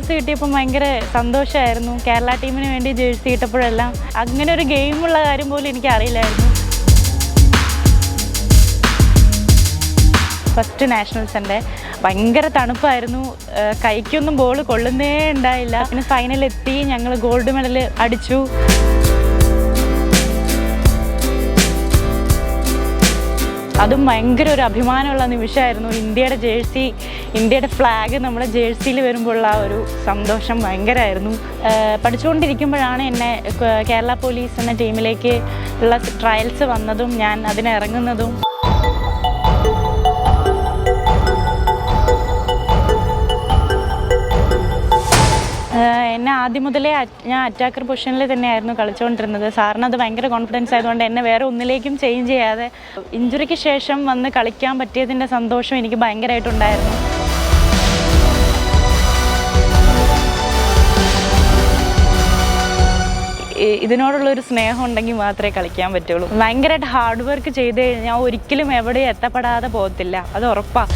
Chance കിട്ടിയപ്പോൾ ഭയങ്കര സന്തോഷമായിരുന്നു. കേരള ടീമിന് വേണ്ടി ജേഴ്സി ഇട്ടപ്പോഴെല്ലാം അങ്ങനെ ഒരു ഗെയിമുള്ള കാര്യം പോലും എനിക്ക് അറിയില്ലായിരുന്നു. ഫസ്റ്റ് നാഷണൽസിൻ്റെ ഭയങ്കര തണുപ്പായിരുന്നു, കൈക്കൊന്നും ബോൾ കൊള്ളുന്നേ ഉണ്ടായില്ല. പിന്നെ ഫൈനലെത്തി, ഞങ്ങൾ ഗോൾഡ് മെഡൽ അടിച്ചു. അതും ഭയങ്കര ഒരു അഭിമാനമുള്ള നിമിഷമായിരുന്നു. ഇന്ത്യയുടെ ഫ്ലാഗ് നമ്മുടെ ജേഴ്സിയിൽ വരുമ്പോഴുള്ള ആ ഒരു സന്തോഷം ഭയങ്കരമായിരുന്നു. പഠിച്ചുകൊണ്ടിരിക്കുമ്പോഴാണ് എന്നെ കേരള പോലീസ് എന്ന ടീമിലേക്ക് ഉള്ള ട്രയൽസ് വന്നതും ഞാൻ അതിനിറങ്ങുന്നതും. എന്നെ ആദ്യം മുതലേ ഞാൻ അറ്റാക്കർ പൊസിഷനിൽ തന്നെയായിരുന്നു കളിച്ചുകൊണ്ടിരുന്നത്. സാറിന് അത് ഭയങ്കര കോൺഫിഡൻസ് ആയതുകൊണ്ട് എന്നെ വേറെ ഒന്നിലേക്കും ചേഞ്ച് ചെയ്യാതെ ഇഞ്ചുറിക്ക് ശേഷം വന്ന് കളിക്കാൻ പറ്റിയതിൻ്റെ സന്തോഷം എനിക്ക് ഭയങ്കരമായിട്ടുണ്ടായിരുന്നു. ഇതിനോടുള്ളൊരു സ്നേഹം ഉണ്ടെങ്കിൽ മാത്രമേ കളിക്കാൻ പറ്റുള്ളൂ. ഭയങ്കരമായിട്ട് ഹാർഡ് വർക്ക് ചെയ്ത് കഴിഞ്ഞാൽ ഒരിക്കലും എവിടെയും എത്തപ്പെടാതെ പോകത്തില്ല, അത് ഉറപ്പാണ്.